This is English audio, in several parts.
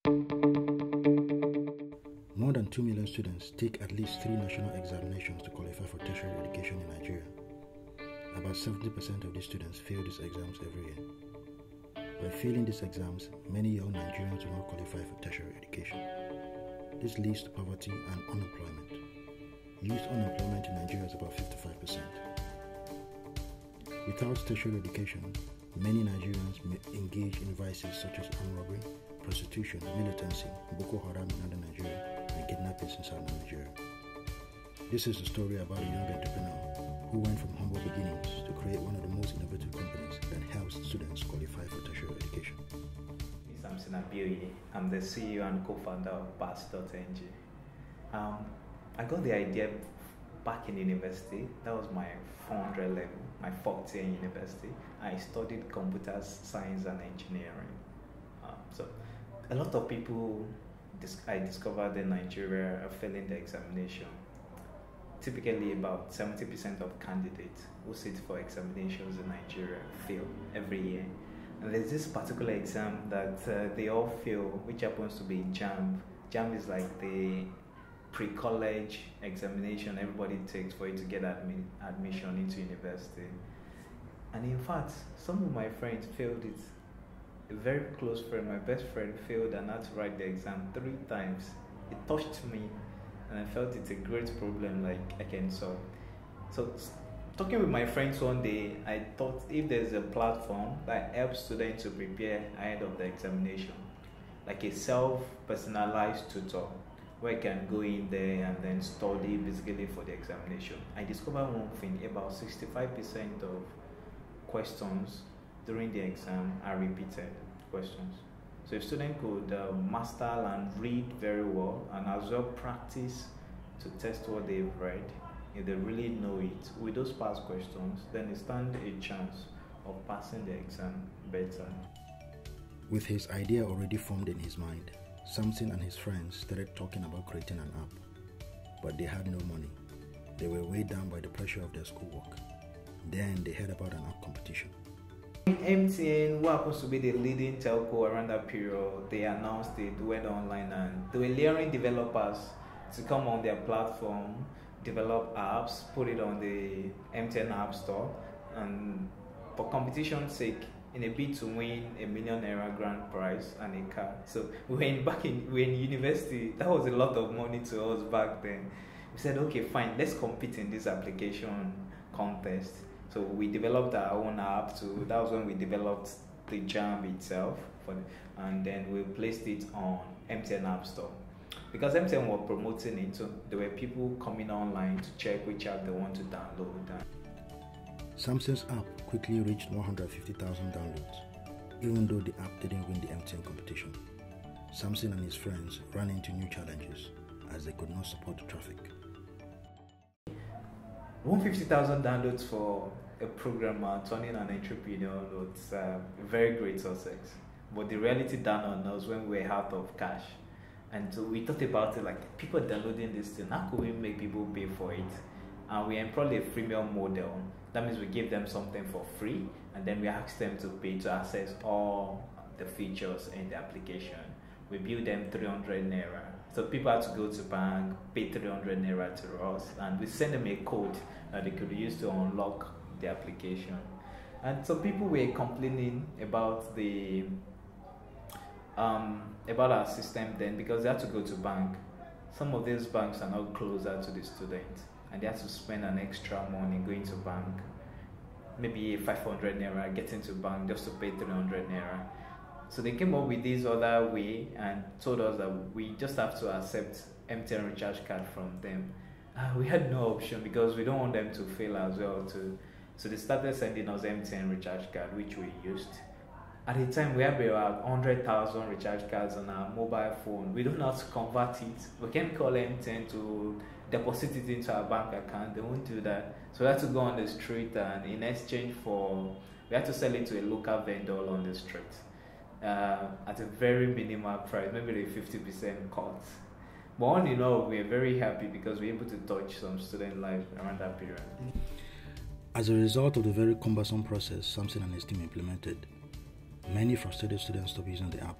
More than 2 million students take at least 3 national examinations to qualify for tertiary education in Nigeria. About 70% of these students fail these exams every year. By failing these exams, many young Nigerians do not qualify for tertiary education. This leads to poverty and unemployment. Youth unemployment in Nigeria is about 55%. Without tertiary education, many Nigerians may engage in vices such as armed robbery, prostitution, militancy, Boko Haram in northern Nigeria, and kidnappings in southern Nigeria. This is a story about a young entrepreneur who went from humble beginnings to create one of the most innovative companies that helps students qualify for tertiary education. I'm the CEO and co-founder of pass.ng. I got the idea back in university. That was my 400 level, my fourth year in university. I studied computer science and engineering. So a lot of people I discovered in Nigeria are failing the examination. Typically about 70% of candidates who sit for examinations in Nigeria fail every year. And there's this particular exam that they all fail, which happens to be JAMB. JAMB is like the pre-college examination everybody takes for you to get admission into university. And in fact, some of my friends failed it. A very close friend, my best friend, failed and had to write the exam 3 times. It touched me and I felt it's a great problem like I can solve. So talking with my friends one day, I thought if there's a platform that helps students to prepare ahead of the examination, like a self-personalized tutor where I can go in there and then study basically for the examination. I discovered one thing: about 65% of questions during the exam are repeated questions. So if students could master and read very well and as well practice to test what they've read, if they really know it with those past questions, then they stand a chance of passing the exam better. With his idea already formed in his mind, Samson and his friends started talking about creating an app, but they had no money. They were weighed down by the pressure of their schoolwork. Then they heard about an app competition. MTN, who happens to be the leading telco around that period, they announced it, went online, and they were luring developers to come on their platform, develop apps, put it on the MTN App Store, and for competition's sake, in a bid to win a ₦1 million grand prize and a car. So we were in university. That was a lot of money to us back then. We said, okay, fine, let's compete in this application contest. So we developed our own app too. That was when we developed the JAMB itself, and then we placed it on MTN App Store. Because MTN were promoting it, so there were people coming online to check which app they want to download. Samson's app quickly reached 150,000 downloads, even though the app didn't win the MTN competition. Samson and his friends ran into new challenges as they could not support the traffic. 150,000 downloads for a programmer turning an entrepreneur was a very great success. But the reality dawned on us when we were out of cash. And so we thought about it like, people downloading this thing, how could we make people pay for it? And we employed a freemium model. That means we give them something for free, and then we ask them to pay to access all the features in the application. We bill them 300 naira. So people had to go to bank, pay 300 naira to us, and we send them a code that they could use to unlock the application. And so people were complaining about about our system then, because they had to go to bank. Some of these banks are now closer to the students, and they had to spend an extra money going to bank, maybe 500 naira getting to bank just to pay 300 naira. So they came up with this other way and told us that we just have to accept MTN recharge card from them. We had no option because we don't want them to fail as well too. So they started sending us MTN recharge card, which we used. At the time, we had about 100,000 recharge cards on our mobile phone. We don't know how to convert it. We can't call MTN to deposit it into our bank account. They won't do that. So we had to go on the street, and in exchange for, we had to sell it to a local vendor on the street at a very minimal price, maybe a 50% cut. But all in all, we are very happy because we were able to touch some student lives around that period. As a result of the very cumbersome process Samson and his team implemented, many frustrated students stopped using the app.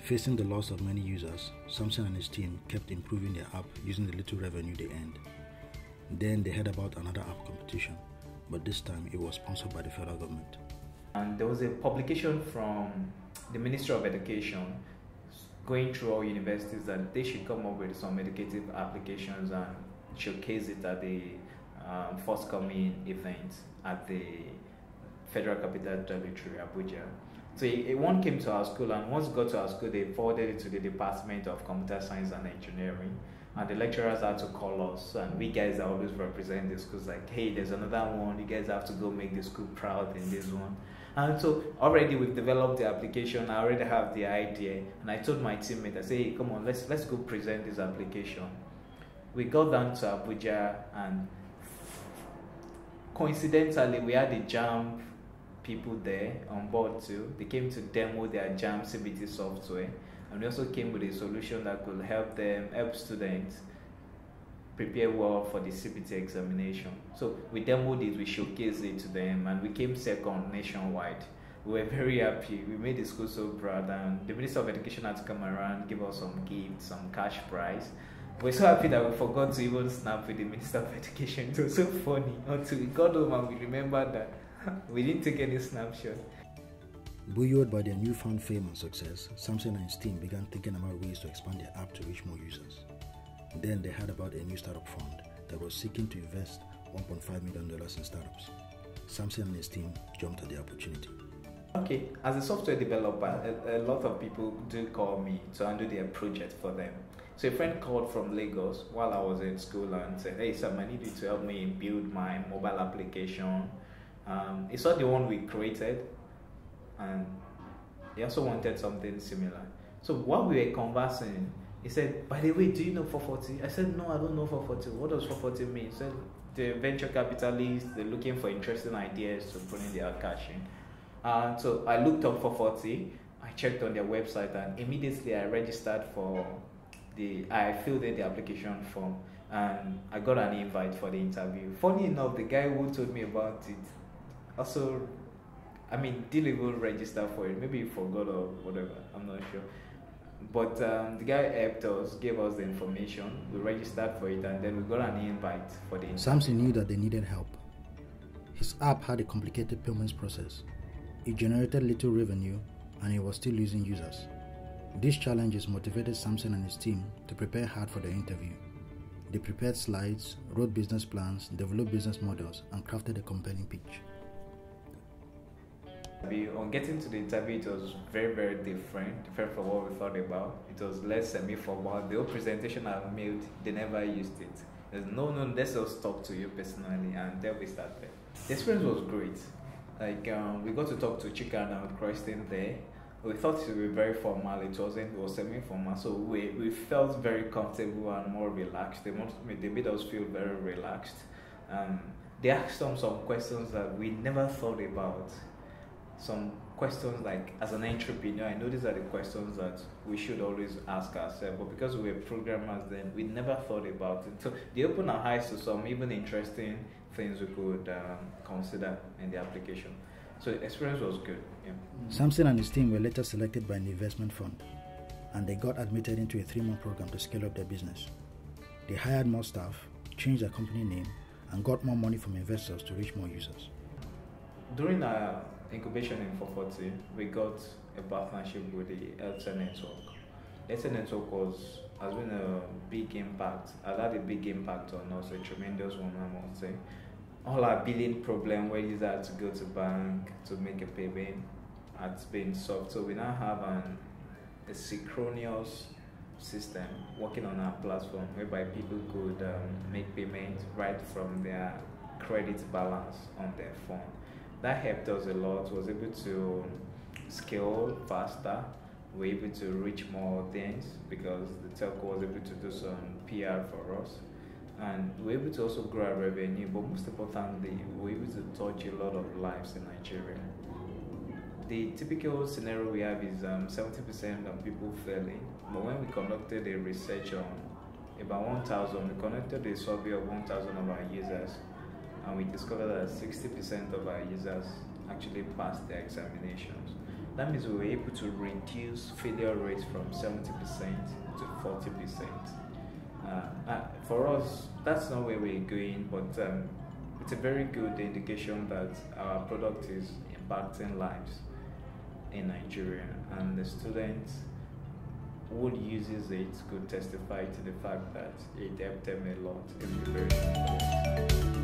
Facing the loss of many users, Samson and his team kept improving their app using the little revenue they earned. Then they heard about another app competition, but this time it was sponsored by the federal government. And there was a publication from the Ministry of Education going through all universities that they should come up with some educative applications and showcase it at the forthcoming event at the Federal Capital Territory, Abuja. So one came to our school, and once it got to our school, they forwarded it to the Department of Computer Science and Engineering, and the lecturers had to call us, and we guys are always represent the schools like, hey, there's another one, you guys have to go make the school proud in this one. And so already we've developed the application, I already have the idea, and I told my teammate, I said, hey, come on, let's go present this application. We got down to Abuja, and coincidentally we had the JAMB people there on board too. They came to demo their JAMB CBT software, and we also came with a solution that could help students prepare well for the CBT examination. So we demoed it, we showcased it to them, and we came second nationwide. We were very happy. We made the school so proud, and the Minister of Education had to come around, give us some gifts, some cash prize. We're so happy that we forgot to even snap with the Minister of Education. It was so funny until we got home and we remembered that we didn't take any snapshot. Buoyed by their newfound fame and success, Samson and his team began thinking about ways to expand their app to reach more users. Then they heard about a new startup fund that was seeking to invest $1.5 million in startups. Samson and his team jumped at the opportunity. Okay, as a software developer, a lot of people do call me to handle their project for them. So a friend called from Lagos while I was in school and said, hey Sam, I need you to help me build my mobile application. He saw the one we created, and he also wanted something similar. So while we were conversing, he said, by the way, do you know 440? I said, no, I don't know 440. What does 440 mean? He said, the venture capitalists, they're looking for interesting ideas to put in their cash in. So I looked up 440, I checked on their website, and immediately I registered I filled in the application form, and I got an invite for the interview. Funny enough, the guy who told me about it also, didn't even register for it. Maybe he forgot or whatever, I'm not sure. But the guy helped us, gave us the information, we registered for it, and then we got an invite for the interview. Samson knew that they needed help. His app had a complicated payments process. It generated little revenue, and it was still losing users. These challenges motivated Samson and his team to prepare hard for the interview. They prepared slides, wrote business plans, developed business models, and crafted a compelling pitch. On getting to the interview, it was very, very different from what we thought about. It was less semi-formal. The whole presentation I made, they never used it. There's no, let's just talk to you personally, and then we started. The experience was great. We got to talk to Chika and Christine there. We thought it would be very formal. It was semi-formal, so we felt very comfortable and more relaxed. They made us feel very relaxed. They asked us some questions that we never thought about. Some questions like, as an entrepreneur, I know these are the questions that we should always ask ourselves, but because we were programmers then, we never thought about it. So they opened our eyes to some even interesting things we could consider in the application. So the experience was good. Yeah. Samson and his team were later selected by an investment fund, and they got admitted into a 3-month program to scale up their business. They hired more staff, changed their company name, and got more money from investors to reach more users. During our incubation in 440, we got a partnership with the Health Network. Health Network has been a big impact. Has had a big impact on us, a tremendous one, I must say. All our billing problem where users had to go to bank to make a payment has been solved. So we now have a synchronous system working on our platform whereby people could make payments right from their credit balance on their phone. That helped us a lot. Was able to scale faster. We were able to reach more things because the telco was able to do some PR for us. And we were able to also grow our revenue, but most importantly, we were able to touch a lot of lives in Nigeria. The typical scenario we have is 70% of people failing, but when we conducted a research on about 1,000, we conducted a survey of 1,000 of our users, and we discovered that 60% of our users actually passed their examinations. That means we were able to reduce failure rates from 70% to 40%. For us, that's not where we're going, but it's a very good indication that our product is impacting lives in Nigeria, and the students who uses it could testify to the fact that it helped them a lot in preparation for this.